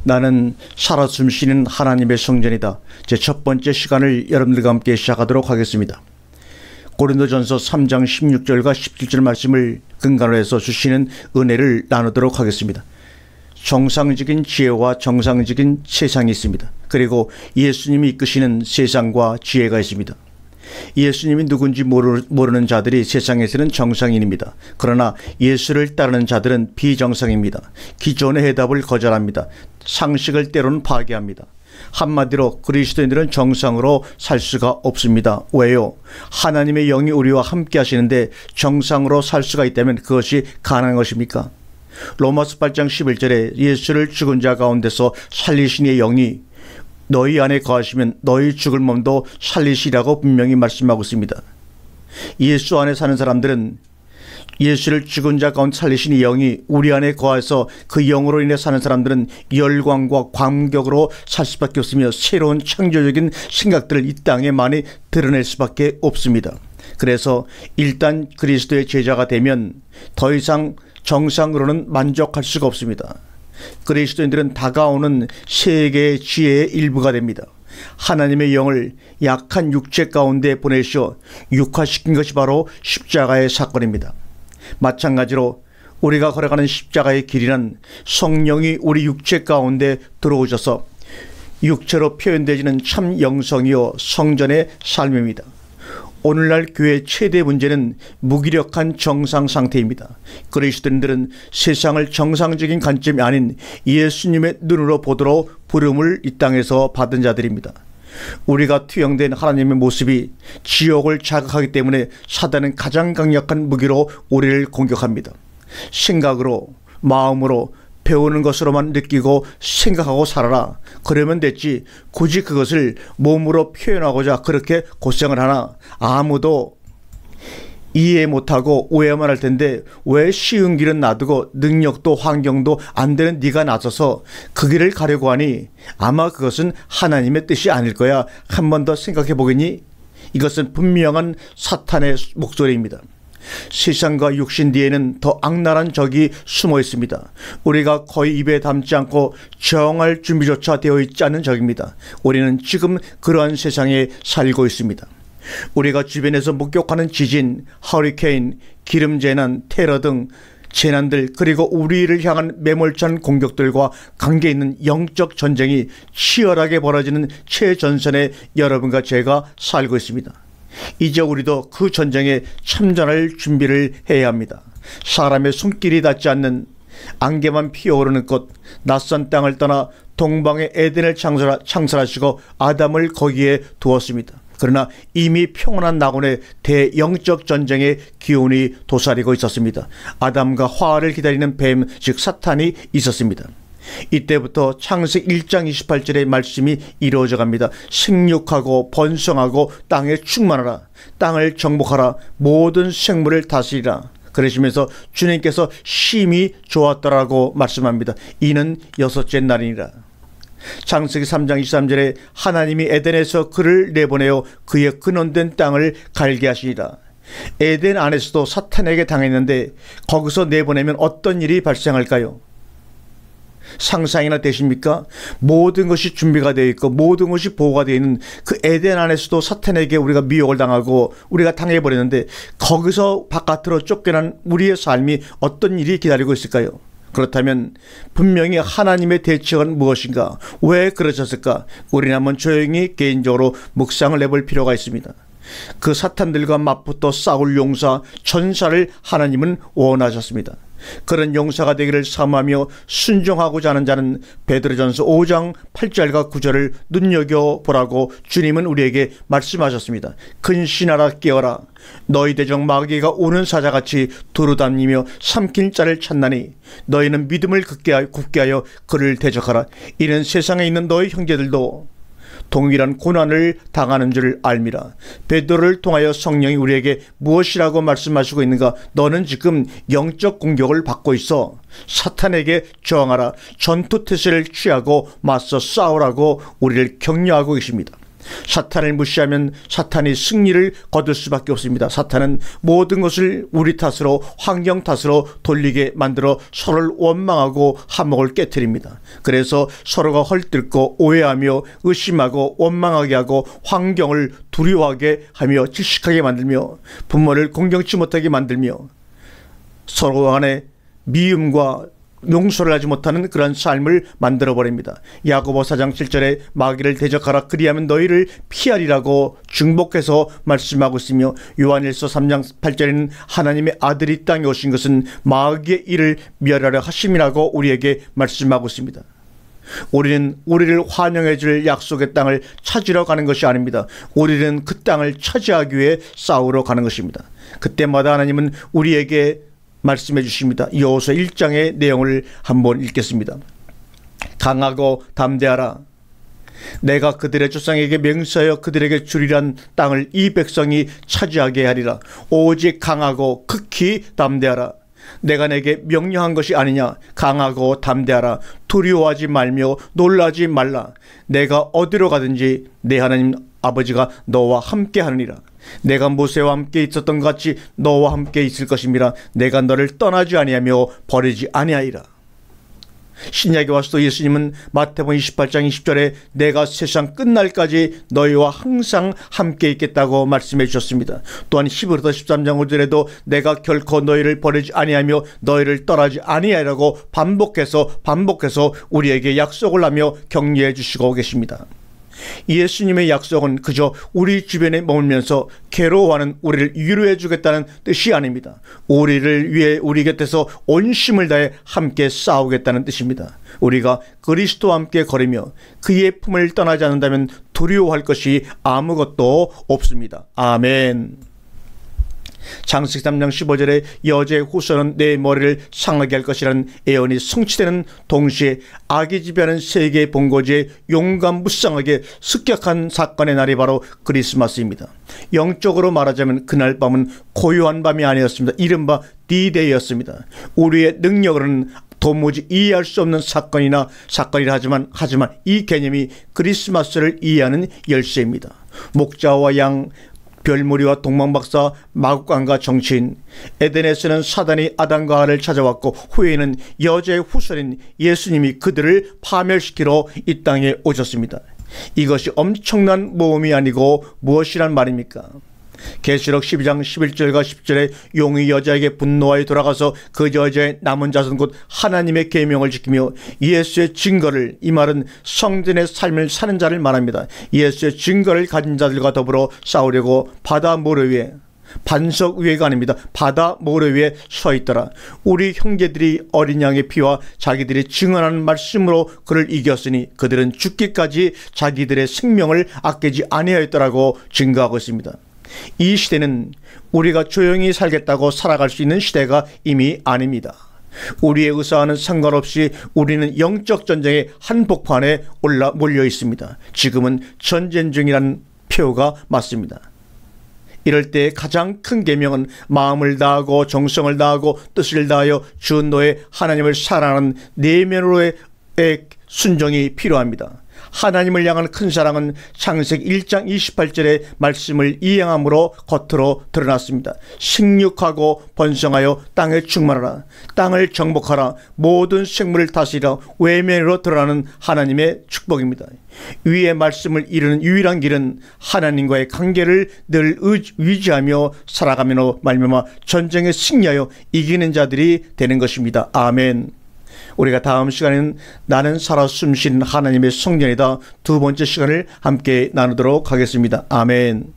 나는 살아 숨쉬는 하나님의 성전이다. 제 첫 번째 시간을 여러분들과 함께 시작하도록 하겠습니다. 고린도전서 3장 16절과 17절 말씀을 근간으로 해서 주시는 은혜를 나누도록 하겠습니다. 정상적인 지혜와 정상적인 세상이 있습니다. 그리고 예수님이 이끄시는 세상과 지혜가 있습니다. 예수님이 누군지 모르는 자들이 세상에서는 정상인입니다. 그러나 예수를 따르는 자들은 비정상입니다. 기존의 해답을 거절합니다. 상식을 때로는 파괴합니다. 한마디로 그리스도인들은 정상으로 살 수가 없습니다. 왜요? 하나님의 영이 우리와 함께 하시는데 정상으로 살 수가 있다면 그것이 가능한 것입니까? 로마서 8장 11절에 예수를 죽은 자 가운데서 살리신 이의 영이 너희 안에 거하시면 너희 죽을 몸도 살리시라고 분명히 말씀하고 있습니다. 예수 안에 사는 사람들은 예수를 죽은 자 가운데 살리신 이 영이 우리 안에 거해서 그 영으로 인해 사는 사람들은 열광과 감격으로 살 수밖에 없으며 새로운 창조적인 생각들을 이 땅에 많이 드러낼 수밖에 없습니다. 그래서 일단 그리스도의 제자가 되면 더 이상 정상으로는 만족할 수가 없습니다. 그리스도인들은 다가오는 세계의 지혜의 일부가 됩니다. 하나님의 영을 약한 육체 가운데 보내시어 육화시킨 것이 바로 십자가의 사건입니다. 마찬가지로 우리가 걸어가는 십자가의 길이는 성령이 우리 육체 가운데 들어오셔서 육체로 표현되지는 참 영성이요 성전의 삶입니다. 오늘날 교회의 최대 문제는 무기력한 정상 상태입니다. 그리스도인들은 세상을 정상적인 관점이 아닌 예수님의 눈으로 보도록 부름을 이 땅에서 받은 자들입니다. 우리가 투영된 하나님의 모습이 지옥을 자극하기 때문에 사단은 가장 강력한 무기로 우리를 공격합니다. 생각으로, 마음으로, 배우는 것으로만 느끼고 생각하고 살아라. 그러면 됐지. 굳이 그것을 몸으로 표현하고자 그렇게 고생을 하나? 아무도 이해 못하고 오해만 할 텐데 왜 쉬운 길은 놔두고 능력도 환경도 안 되는 네가 나서서 그 길을 가려고 하니? 아마 그것은 하나님의 뜻이 아닐 거야. 한 번 더 생각해 보겠니? 이것은 분명한 사탄의 목소리입니다. 세상과 육신 뒤에는 더 악랄한 적이 숨어 있습니다. 우리가 거의 입에 담지 않고 정할 준비조차 되어 있지 않은 적입니다. 우리는 지금 그러한 세상에 살고 있습니다. 우리가 주변에서 목격하는 지진, 허리케인, 기름재난, 테러 등 재난들, 그리고 우리를 향한 매몰찬 공격들과 관계 있는 영적 전쟁이 치열하게 벌어지는 최전선에 여러분과 제가 살고 있습니다. 이제 우리도 그 전쟁에 참전할 준비를 해야 합니다. 사람의 손길이 닿지 않는 안개만 피어오르는 곳, 낯선 땅을 떠나 동방의 에덴을 창설하시고 아담을 거기에 두었습니다. 그러나 이미 평온한 낙원에 대영적 전쟁의 기운이 도사리고 있었습니다. 아담과 화를 기다리는 뱀, 즉 사탄이 있었습니다. 이때부터 창세기 1장 28절의 말씀이 이루어져 갑니다. 생육하고 번성하고 땅에 충만하라. 땅을 정복하라. 모든 생물을 다스리라. 그러시면서 주님께서 심히 좋았더라고 말씀합니다. 이는 여섯째 날이니라. 창세기 3장 23절에 하나님이 에덴에서 그를 내보내어 그의 근원된 땅을 갈게 하시니라. 에덴 안에서도 사탄에게 당했는데 거기서 내보내면 어떤 일이 발생할까요? 상상이나 되십니까? 모든 것이 준비가 되어 있고 모든 것이 보호가 되어 있는 그 에덴 안에서도 사탄에게 우리가 미혹을 당하고 우리가 당해버렸는데 거기서 바깥으로 쫓겨난 우리의 삶이 어떤 일이 기다리고 있을까요? 그렇다면 분명히 하나님의 대책은 무엇인가? 왜 그러셨을까? 우리는 한번 조용히 개인적으로 묵상을 해볼 필요가 있습니다. 그 사탄들과 맞붙어 싸울 용사, 전사를 하나님은 원하셨습니다. 그런 용사가 되기를 사모하며 순종하고자 하는 자는 베드로전서 5장 8절과 9절을 눈여겨보라고 주님은 우리에게 말씀하셨습니다. 근신하라 깨어라. 너희 대적 마귀가 오는 사자같이 두루다니며 삼킬 자를 찾나니 너희는 믿음을 굳게 하여 그를 대적하라. 이는 세상에 있는 너희 형제들도 동일한 고난을 당하는 줄 알미라. 베드로를 통하여 성령이 우리에게 무엇이라고 말씀하시고 있는가? 너는 지금 영적 공격을 받고 있어. 사탄에게 저항하라. 전투태세를 취하고 맞서 싸우라고 우리를 격려하고 계십니다. 사탄을 무시하면 사탄이 승리를 거둘 수밖에 없습니다. 사탄은 모든 것을 우리 탓으로, 환경 탓으로 돌리게 만들어 서로를 원망하고 화목을 깨트립니다. 그래서 서로가 헐뜯고 오해하며 의심하고 원망하게 하고 환경을 두려워하게 하며 질식하게 만들며 부모를 공경치 못하게 만들며 서로 간에 미움과 용서를 하지 못하는 그런 삶을 만들어버립니다. 야고보 4장 7절에 마귀를 대적하라 그리하면 너희를 피하리라고 중복해서 말씀하고 있으며, 요한일서 3장 8절에는 하나님의 아들이 땅에 오신 것은 마귀의 일을 멸하려 하심이라고 우리에게 말씀하고 있습니다. 우리는 우리를 환영해 줄 약속의 땅을 찾으러 가는 것이 아닙니다. 우리는 그 땅을 차지하기 위해 싸우러 가는 것입니다. 그때마다 하나님은 우리에게 말씀해 주십니다. 여호수아 1장의 내용을 한번 읽겠습니다. 강하고 담대하라. 내가 그들의 조상에게 맹세하여 그들에게 주리란 땅을 이 백성이 차지하게 하리라. 오직 강하고 극히 담대하라. 내가 내게 명령한 것이 아니냐. 강하고 담대하라. 두려워하지 말며 놀라지 말라. 내가 어디로 가든지 내 하나님 아버지가 너와 함께 하느니라. 내가 모세와 함께 있었던 것 같이 너와 함께 있을 것임이라. 내가 너를 떠나지 아니하며 버리지 아니하리라. 신약에 와서도 예수님은 마태복음 28장 20절에 내가 세상 끝날까지 너희와 항상 함께 있겠다고 말씀해 주셨습니다. 또한 히브리서 13장 5절에도 내가 결코 너희를 버리지 아니하며 너희를 떠나지 아니하리라고 반복해서 우리에게 약속을 하며 격려해 주시고 계십니다. 예수님의 약속은 그저 우리 주변에 머물면서 괴로워하는 우리를 위로해 주겠다는 뜻이 아닙니다. 우리를 위해 우리 곁에서 온 힘을 다해 함께 싸우겠다는 뜻입니다. 우리가 그리스도와 함께 걸으며 그의 품을 떠나지 않는다면 두려워할 것이 아무것도 없습니다. 아멘. 창세기 3장 15절에 여자의 후손은 내 머리를 상하게 할 것이라는 예언이 성취되는 동시에 악이 지배하는 세계의 본거지에 용감무쌍하게 습격한 사건의 날이 바로 크리스마스입니다. 영적으로 말하자면 그날 밤은 고요한 밤이 아니었습니다. 이른바 D-Day였습니다. 우리의 능력으로는 도무지 이해할 수 없는 사건이라 하지만 이 개념이 크리스마스를 이해하는 열쇠입니다. 목자와 양, 별무리와 동방박사, 마국간과 정치인, 에덴에서는 사단이 아담과 하와를 찾아왔고 후에는 여자의 후손인 예수님이 그들을 파멸시키러 이 땅에 오셨습니다. 이것이 엄청난 모험이 아니고 무엇이란 말입니까? 계시록 12장 11절과 10절에 용이 여자에게 분노하여 돌아가서 그 여자의 남은 자손 곧 하나님의 계명을 지키며 예수의 증거를, 이 말은 성전의 삶을 사는 자를 말합니다. 예수의 증거를 가진 자들과 더불어 싸우려고 바다 모래 위에, 반석 위에가 아닙니다. 바다 모래 위에 서 있더라. 우리 형제들이 어린 양의 피와 자기들이 증언하는 말씀으로 그를 이겼으니 그들은 죽기까지 자기들의 생명을 아끼지 아니하였더라고 증거하고 있습니다. 이 시대는 우리가 조용히 살겠다고 살아갈 수 있는 시대가 이미 아닙니다. 우리의 의사와는 상관없이 우리는 영적 전쟁의 한복판에 몰려 있습니다. 지금은 전쟁 중이라는 표가 맞습니다. 이럴 때 가장 큰 계명은 마음을 다하고 정성을 다하고 뜻을 다하여 주 너의 하나님을 사랑하는 내면으로의 순종이 필요합니다. 하나님을 향한 큰 사랑은 창세기 1장 28절의 말씀을 이행함으로 겉으로 드러났습니다. 생육하고 번성하여 땅에 충만하라. 땅을 정복하라. 모든 생물을 다스리라. 외면으로 드러나는 하나님의 축복입니다. 위의 말씀을 이루는 유일한 길은 하나님과의 관계를 늘 유지하며 살아가며 말미암아 전쟁에 승리하여 이기는 자들이 되는 것입니다. 아멘. 우리가 다음 시간에는 나는 살아 숨쉬는 하나님의 성전이다 두 번째 시간을 함께 나누도록 하겠습니다. 아멘.